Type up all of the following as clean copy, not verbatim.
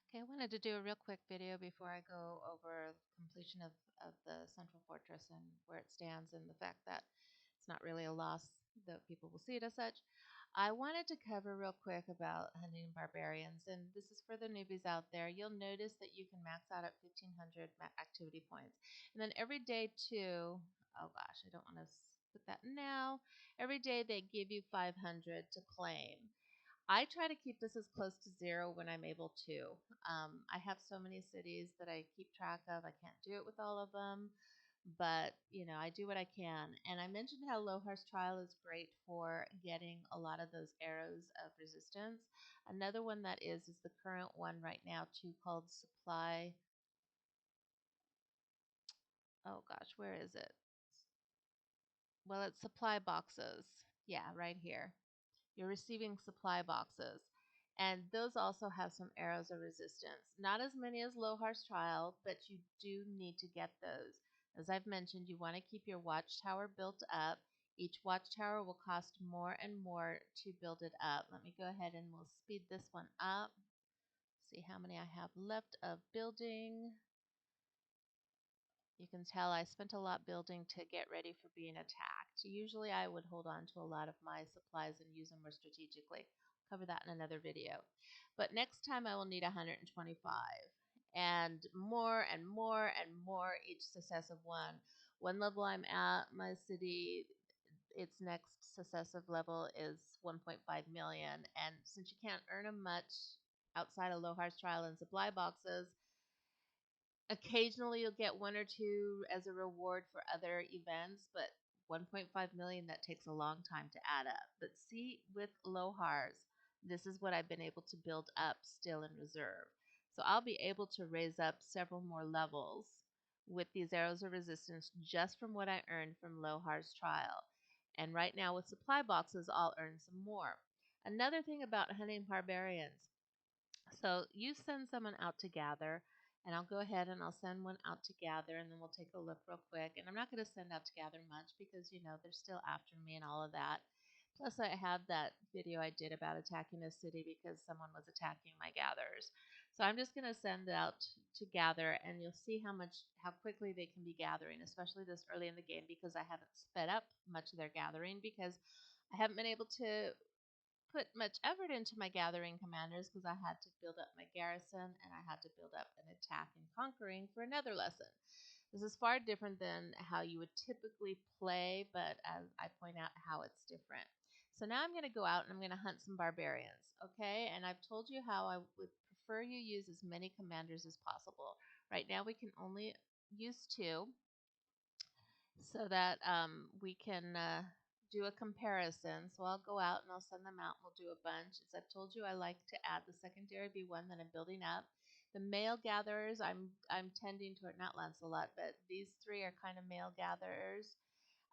Okay, I wanted to do a real quick video before I go over completion of the Central Fortress and where it stands and the fact that it's not really a loss, though people will see it as such. I wanted to cover real quick about hunting barbarians, and this is for the newbies out there. You'll notice that you can max out at 1,500 activity points. And then every day too, oh gosh, I don't want to put that now. Every day they give you 500 to claim. I try to keep this as close to zero when I'm able to. I have so many cities that I keep track of. I can't do it with all of them, but I do what I can. And I mentioned how Lohar's trial is great for getting a lot of those arrows of resistance. Another one that is the current one right now too, called supply. Oh gosh, where is it? Well, it's supply boxes. Yeah, right here. You're receiving supply boxes. And those also have some arrows of resistance. Not as many as Lohar's trial, but you do need to get those. As I've mentioned, you want to keep your watchtower built up. Each watchtower will cost more and more to build it up. Let me go ahead and we'll speed this one up. See how many I have left of building. You can tell I spent a lot building to get ready for being attacked. Usually I would hold on to a lot of my supplies and use them more strategically. I'll cover that in another video. But next time I will need 125 and more and more and more each successive one. One level I'm at, my city, its next successive level is 1.5 million. And since you can't earn them much outside of Lohar's trial and supply boxes, occasionally you'll get one or two as a reward for other events, but 1.5 million, that takes a long time to add up. But see, with Lohars, this is what I've been able to build up still in reserve. So I'll be able to raise up several more levels with these arrows of resistance just from what I earned from Lohar's trial. And right now with supply boxes, I'll earn some more. Another thing about hunting barbarians, so you send someone out to gather, and I'll go ahead and I'll send one out to gather, and then we'll take a look real quick. And I'm not going to send out to gather much because, they're still after me and all of that. Plus, I have that video I did about attacking a city because someone was attacking my gatherers. So I'm just going to send out to gather, and you'll see how quickly they can be gathering, especially this early in the game because I haven't sped up much of their gathering because I haven't been able to put much effort into my gathering commanders because I had to build up my garrison and I had to build up an attack and conquering for another lesson. This is far different than how you would typically play, but as I point out how it's different. So now I'm going to go out and I'm going to hunt some barbarians, okay? And I've told you how I would prefer you use as many commanders as possible. Right now we can only use two, so that we can do a comparison. So I'll go out and I'll send them out and we'll do a bunch. As I've told you, I like to add the secondary B1 that I'm building up. The male gatherers, I'm tending toward, not Lancelot, but these three are kind of male gatherers.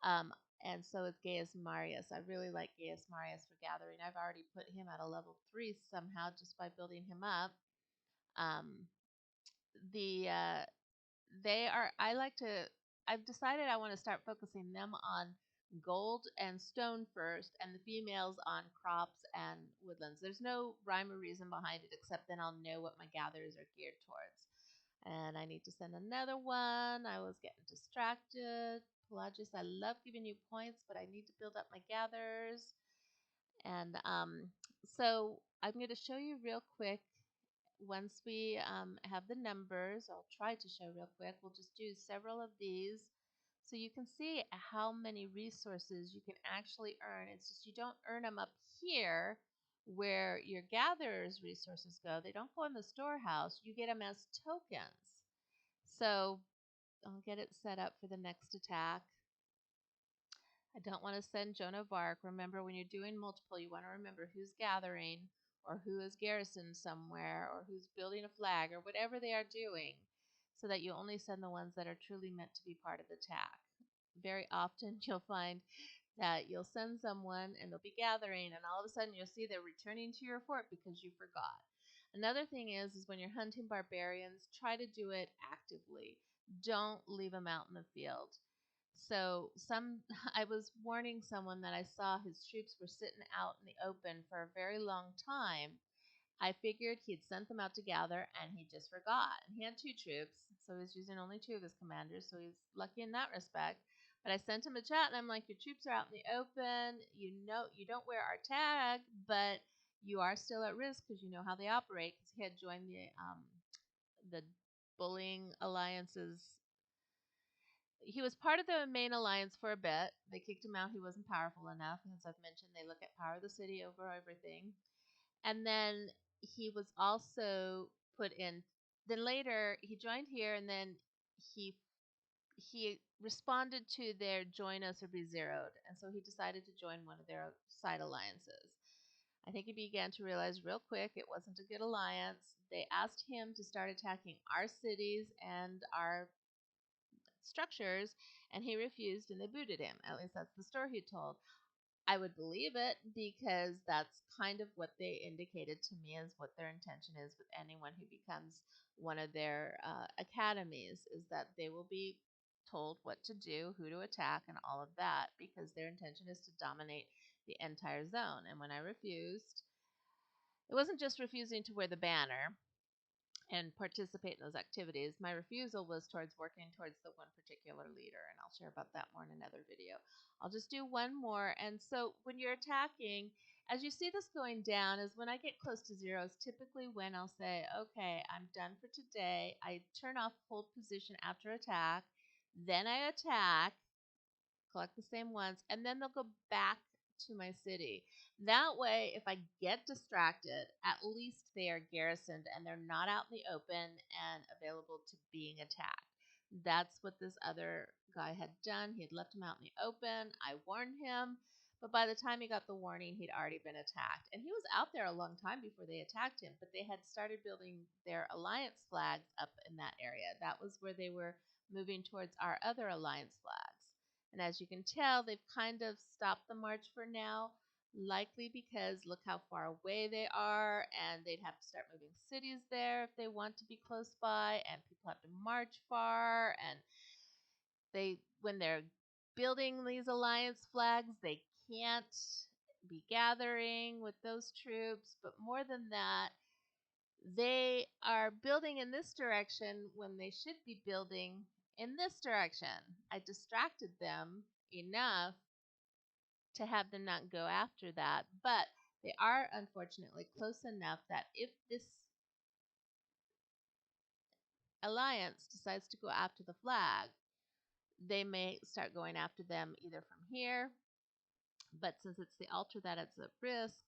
Um, and so is Gaius Marius. I really like Gaius Marius for gathering. I've already put him at a level 3 somehow just by building him up. Um, the they are I like to I've decided I want to start focusing them on gold and stone first, and the females on crops and woodlands. There's no rhyme or reason behind it except then I'll know what my gatherers are geared towards. And I need to send another one. I was getting distracted. Pelagius, I love giving you points, but I need to build up my gatherers. And so I'm going to show you real quick. Once we have the numbers, I'll try to show real quick. We'll just do several of these so you can see how many resources you can actually earn. It's just you don't earn them up here where your gatherer's resources go. They don't go in the storehouse. You get them as tokens. So I'll get it set up for the next attack. I don't want to send Joan of Arc. Remember, when you're doing multiple, you want to remember who's gathering or who is garrisoned somewhere or who's building a flag or whatever they are doing, so that you only send the ones that are truly meant to be part of the attack. Very often you'll find that you'll send someone and they'll be gathering, and all of a sudden you'll see they're returning to your fort because you forgot. Another thing is when you're hunting barbarians, try to do it actively. Don't leave them out in the field. So I was warning someone that I saw his troops were sitting out in the open for a very long time, I figured he had sent them out to gather and he just forgot. And he had 2 troops, so he was using only 2 of his commanders, so he's lucky in that respect. But I sent him a chat and I'm like, your troops are out in the open. You know, you don't wear our tag, but you are still at risk because you know how they operate. Because he had joined the bullying alliances. He was part of the main alliance for a bit. They kicked him out. He wasn't powerful enough. As I've mentioned, they look at power of the city over everything. And then he was also put in. Then later he joined here, and then he he responded to their join us or be zeroed, and so he decided to join one of their side alliances. I think he began to realize real quick it wasn't a good alliance. They asked him to start attacking our cities and our structures, and he refused, and they booted him. At least that's the story he told. I would believe it because that's kind of what they indicated to me as what their intention is with anyone who becomes one of their academies, is that they will be told what to do, who to attack, and all of that because their intention is to dominate the entire zone. And when I refused, it wasn't just refusing to wear the banner and participate in those activities. My refusal was towards working towards the one particular leader, and I'll share about that more in another video. I'll just do one more. And so when you're attacking, as you see this going down, is when I get close to zero is typically when I'll say, okay, I'm done for today. I turn off hold position after attack, then I attack, collect the same ones, and then they'll go back to my city. That way, if I get distracted, at least they are garrisoned and they're not out in the open and available to being attacked. That's what this other guy had done. He had left him out in the open. I warned him, but by the time he got the warning, he'd already been attacked. And he was out there a long time before they attacked him, but they had started building their alliance flags up in that area. That was where they were moving towards our other alliance flags. And as you can tell, they've kind of stopped the march for now, likely because look how far away they are, and they'd have to start moving cities there if they want to be close by, and people have to march far. And when they're building these alliance flags, they can't be gathering with those troops. But more than that, they are building in this direction when they should be building in this direction. I distracted them enough to have them not go after that, but they are unfortunately close enough that if this alliance decides to go after the flag, they may start going after them either from here, but since it's the altar that it's at risk,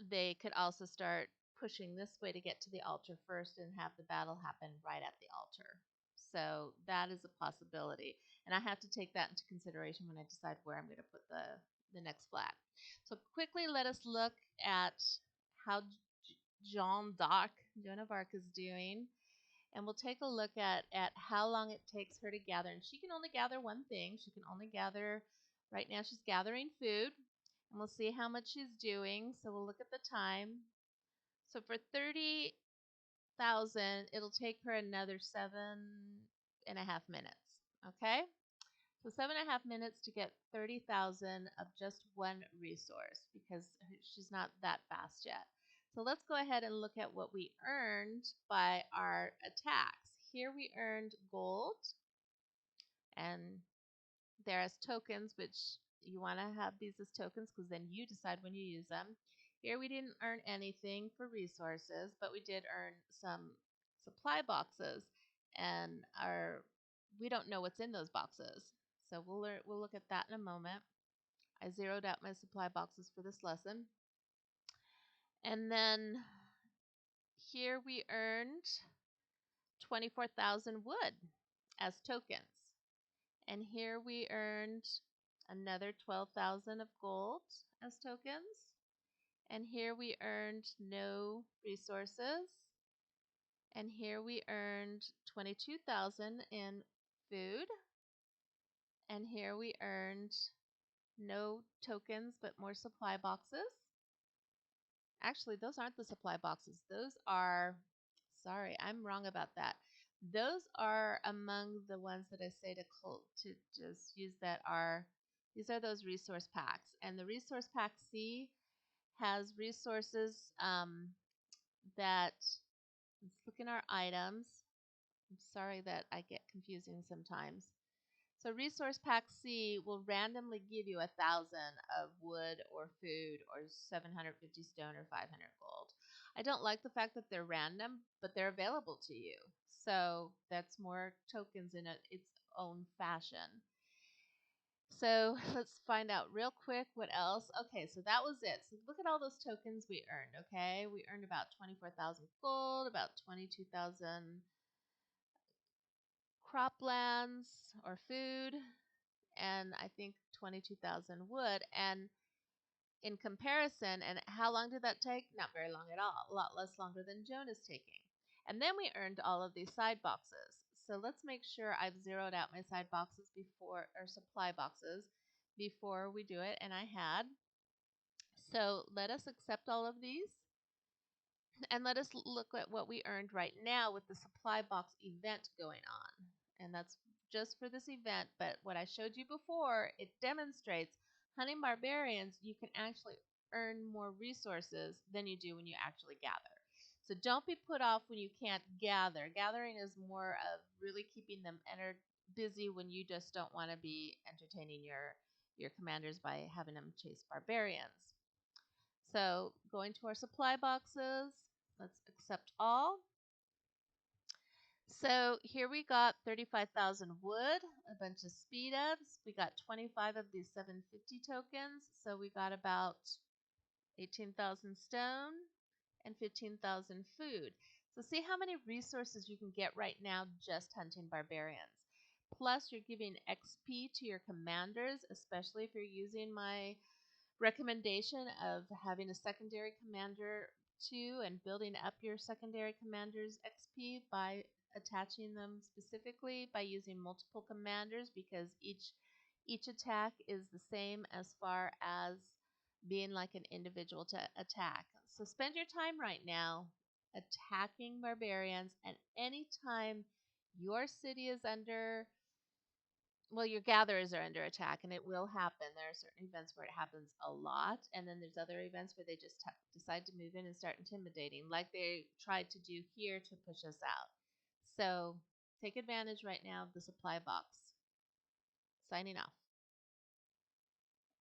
they could also start pushing this way to get to the altar first and have the battle happen right at the altar. So that is a possibility. And I have to take that into consideration when I decide where I'm going to put the next flag. So quickly, let us look at how Joan of Arc is doing. And we'll take a look at how long it takes her to gather. And she can only gather one thing. She can only gather, right now she's gathering food. And we'll see how much she's doing. So we'll look at the time. So for 30,000, it'll take her another 7.5 minutes. Okay? So 7.5 minutes to get 30,000 of just one resource because she's not that fast yet. So let's go ahead and look at what we earned by our attacks. Here we earned gold, and they're as tokens, which you want to have these as tokens because then you decide when you use them. Here we didn't earn anything for resources, but we did earn some supply boxes, and we don't know what's in those boxes. So we'll look at that in a moment. I zeroed out my supply boxes for this lesson. And then here we earned 24,000 wood as tokens. And here we earned another 12,000 of gold as tokens. And here we earned no resources. And here we earned 22,000 in food. And here we earned no tokens, but more supply boxes. Actually, those aren't the supply boxes. Those are, sorry, I'm wrong about that. Those are among the ones that I say to just use that are, these are those resource packs. And the resource pack C has resources that, let's look in our items. I'm sorry that I get confusing sometimes. So resource pack C will randomly give you 1,000 of wood or food or 750 stone or 500 gold. I don't like the fact that they're random, but they're available to you. So that's more tokens in its own fashion. So let's find out real quick what else. Okay, so that was it. So look at all those tokens we earned, okay? We earned about 24,000 gold, about 22,000 croplands or food, and I think 22,000 wood. And in comparison, and how long did that take? Not very long at all. A lot less longer than Joan is taking. And then we earned all of these side boxes. So let's make sure I've zeroed out my side boxes before, or supply boxes, before we do it. And I had. So let us accept all of these. And let us look at what we earned right now with the supply box event going on. And that's just for this event, but what I showed you before, it demonstrates hunting barbarians, you can actually earn more resources than you do when you actually gather. So don't be put off when you can't gather. Gathering is more of really keeping them busy when you just don't want to be entertaining your commanders by having them chase barbarians. So going to our supply boxes, let's accept all. So here we got 35,000 wood, a bunch of speed ups. We got 25 of these 750 tokens. So we got about 18,000 stone and 15,000 food. So see how many resources you can get right now just hunting barbarians. Plus you're giving XP to your commanders, especially if you're using my recommendation of having a secondary commander too and building up your secondary commander's XP by attaching them specifically by using multiple commanders, because each attack is the same as far as being like an individual to attack. So spend your time right now attacking barbarians, and anytime your city is under, well, your gatherers are under attack, and it will happen. There are certain events where it happens a lot, and then there's other events where they just decide to move in and start intimidating, like they tried to do here to push us out. So take advantage right now of the supply box. Signing off.